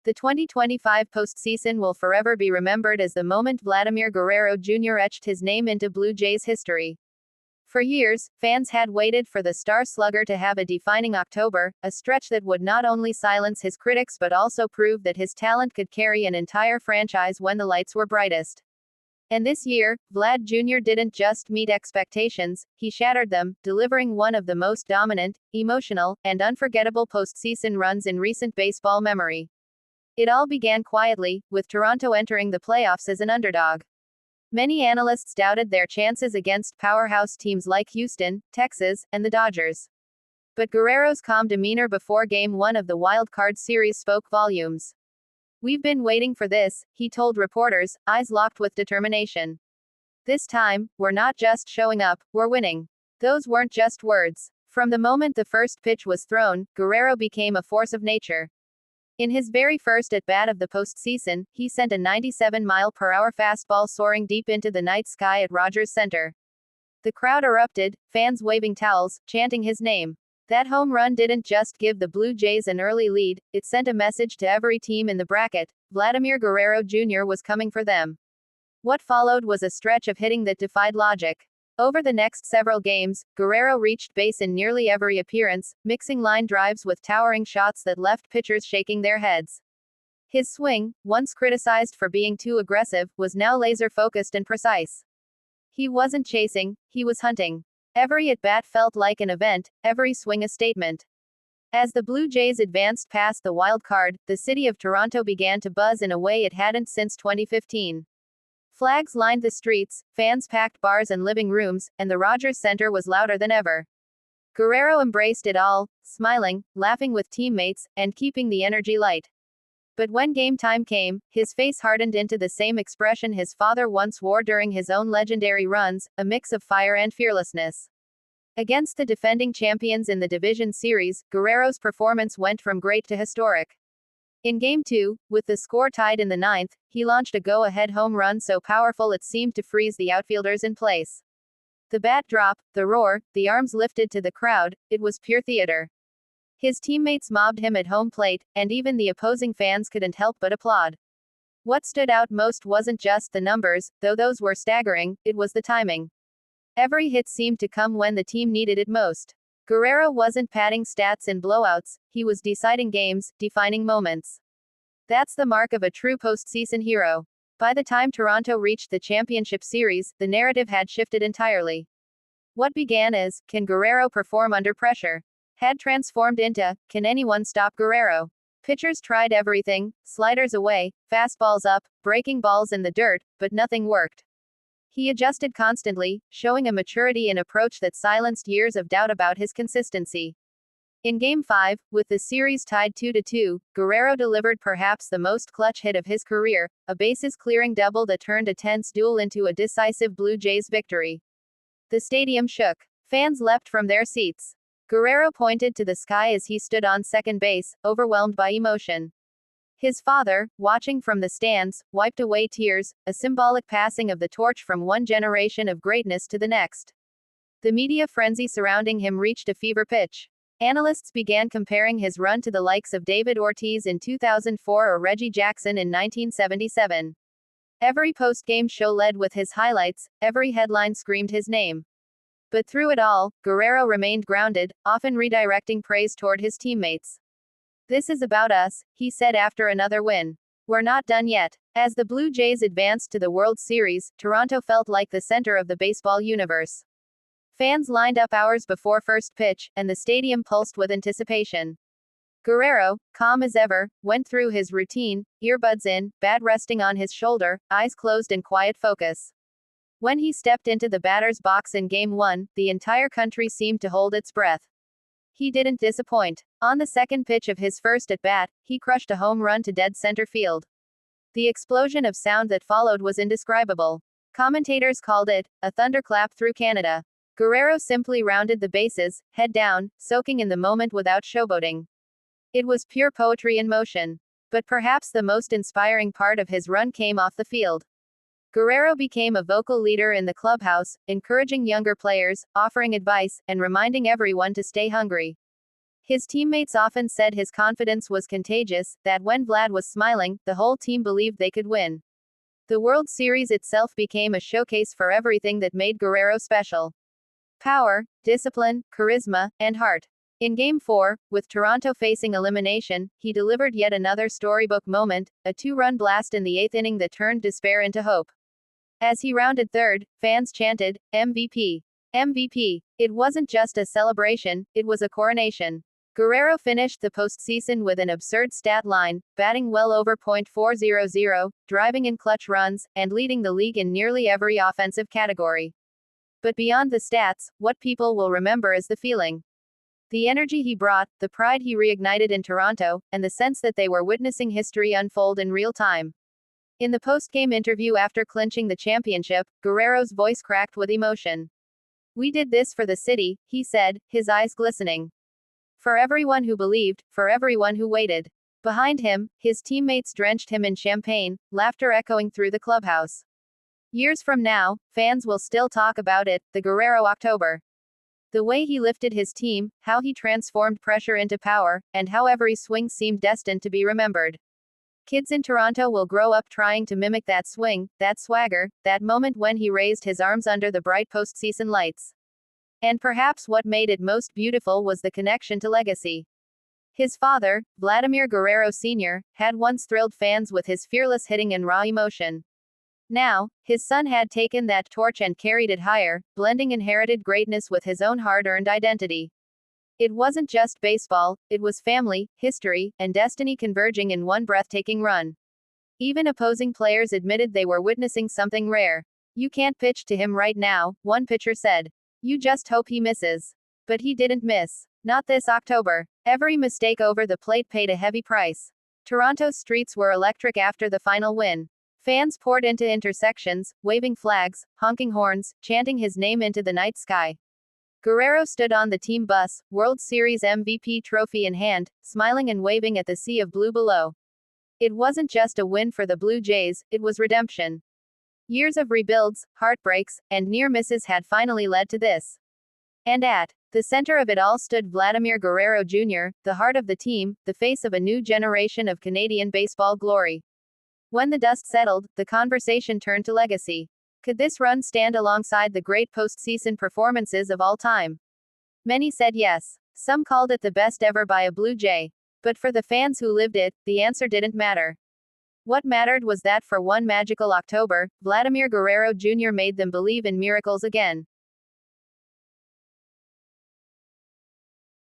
The 2025 postseason will forever be remembered as the moment Vladimir Guerrero Jr. etched his name into Blue Jays history. For years, fans had waited for the star slugger to have a defining October, a stretch that would not only silence his critics but also prove that his talent could carry an entire franchise when the lights were brightest. And this year, Vlad Jr. didn't just meet expectations, he shattered them, delivering one of the most dominant, emotional, and unforgettable postseason runs in recent baseball memory. It all began quietly, with Toronto entering the playoffs as an underdog. Many analysts doubted their chances against powerhouse teams like Houston, Texas, and the Dodgers. But Guerrero's calm demeanor before Game 1 of the Wild Card Series spoke volumes. "We've been waiting for this," he told reporters, eyes locked with determination. "This time, we're not just showing up, we're winning." Those weren't just words. From the moment the first pitch was thrown, Guerrero became a force of nature. In his very first at-bat of the postseason, he sent a 97-mile-per-hour fastball soaring deep into the night sky at Rogers Center. The crowd erupted, fans waving towels, chanting his name. That home run didn't just give the Blue Jays an early lead, it sent a message to every team in the bracket: Vladimir Guerrero Jr. was coming for them. What followed was a stretch of hitting that defied logic. Over the next several games, Guerrero reached base in nearly every appearance, mixing line drives with towering shots that left pitchers shaking their heads. His swing, once criticized for being too aggressive, was now laser-focused and precise. He wasn't chasing, he was hunting. Every at-bat felt like an event, every swing a statement. As the Blue Jays advanced past the wild card, the city of Toronto began to buzz in a way it hadn't since 2015. Flags lined the streets, fans packed bars and living rooms, and the Rogers Center was louder than ever. Guerrero embraced it all, smiling, laughing with teammates, and keeping the energy light. But when game time came, his face hardened into the same expression his father once wore during his own legendary runs, a mix of fire and fearlessness. Against the defending champions in the division series, Guerrero's performance went from great to historic. In Game 2, with the score tied in the ninth, he launched a go-ahead home run so powerful it seemed to freeze the outfielders in place. The bat drop, the roar, the arms lifted to the crowd, it was pure theater. His teammates mobbed him at home plate, and even the opposing fans couldn't help but applaud. What stood out most wasn't just the numbers, though those were staggering, it was the timing. Every hit seemed to come when the team needed it most. Guerrero wasn't padding stats in blowouts, he was deciding games, defining moments. That's the mark of a true postseason hero. By the time Toronto reached the championship series, the narrative had shifted entirely. What began as, "Can Guerrero perform under pressure?" had transformed into, "Can anyone stop Guerrero?" Pitchers tried everything, sliders away, fastballs up, breaking balls in the dirt, but nothing worked. He adjusted constantly, showing a maturity in approach that silenced years of doubt about his consistency. In Game 5, with the series tied 2-2, Guerrero delivered perhaps the most clutch hit of his career, a bases-clearing double that turned a tense duel into a decisive Blue Jays victory. The stadium shook. Fans leapt from their seats. Guerrero pointed to the sky as he stood on second base, overwhelmed by emotion. His father, watching from the stands, wiped away tears, a symbolic passing of the torch from one generation of greatness to the next. The media frenzy surrounding him reached a fever pitch. Analysts began comparing his run to the likes of David Ortiz in 2004 or Reggie Jackson in 1977. Every post-game show led with his highlights, every headline screamed his name. But through it all, Guerrero remained grounded, often redirecting praise toward his teammates. "This is about us," he said after another win. "We're not done yet." As the Blue Jays advanced to the World Series, Toronto felt like the center of the baseball universe. Fans lined up hours before first pitch, and the stadium pulsed with anticipation. Guerrero, calm as ever, went through his routine, earbuds in, bat resting on his shoulder, eyes closed in quiet focus. When he stepped into the batter's box in Game 1, the entire country seemed to hold its breath. He didn't disappoint. On the second pitch of his first at-bat, he crushed a home run to dead center field. The explosion of sound that followed was indescribable. Commentators called it a thunderclap through Canada. Guerrero simply rounded the bases, head down, soaking in the moment without showboating. It was pure poetry in motion. But perhaps the most inspiring part of his run came off the field. Guerrero became a vocal leader in the clubhouse, encouraging younger players, offering advice, and reminding everyone to stay hungry. His teammates often said his confidence was contagious, that when Vlad was smiling, the whole team believed they could win. The World Series itself became a showcase for everything that made Guerrero special: power, discipline, charisma, and heart. In Game 4, with Toronto facing elimination, he delivered yet another storybook moment, a two-run blast in the 8th inning that turned despair into hope. As he rounded third, fans chanted, "MVP! MVP!" It wasn't just a celebration, it was a coronation. Guerrero finished the postseason with an absurd stat line, batting well over .400, driving in clutch runs, and leading the league in nearly every offensive category. But beyond the stats, what people will remember is the feeling. The energy he brought, the pride he reignited in Toronto, and the sense that they were witnessing history unfold in real time. In the post-game interview after clinching the championship, Guerrero's voice cracked with emotion. "We did this for the city," he said, his eyes glistening. For everyone who believed, for everyone who waited. Behind him, his teammates drenched him in champagne, laughter echoing through the clubhouse. Years from now, fans will still talk about it, the Guerrero October. The way he lifted his team, how he transformed pressure into power, and how every swing seemed destined to be remembered. Kids in Toronto will grow up trying to mimic that swing, that swagger, that moment when he raised his arms under the bright postseason lights. And perhaps what made it most beautiful was the connection to legacy. His father, Vladimir Guerrero Sr., had once thrilled fans with his fearless hitting and raw emotion. Now, his son had taken that torch and carried it higher, blending inherited greatness with his own hard-earned identity. It wasn't just baseball, it was family, history, and destiny converging in one breathtaking run. Even opposing players admitted they were witnessing something rare. "You can't pitch to him right now," one pitcher said. "You just hope he misses." But he didn't miss. Not this October. Every mistake over the plate paid a heavy price. Toronto's streets were electric after the final win. Fans poured into intersections, waving flags, honking horns, chanting his name into the night sky. Guerrero stood on the team bus, World Series MVP trophy in hand, smiling and waving at the sea of blue below. It wasn't just a win for the Blue Jays, it was redemption. Years of rebuilds, heartbreaks, and near misses had finally led to this. And at the center of it all stood Vladimir Guerrero Jr., the heart of the team, the face of a new generation of Canadian baseball glory. When the dust settled, the conversation turned to legacy. Could this run stand alongside the great postseason performances of all time? Many said yes. Some called it the best ever by a Blue Jay. But for the fans who lived it, the answer didn't matter. What mattered was that for one magical October, Vladimir Guerrero Jr. made them believe in miracles again.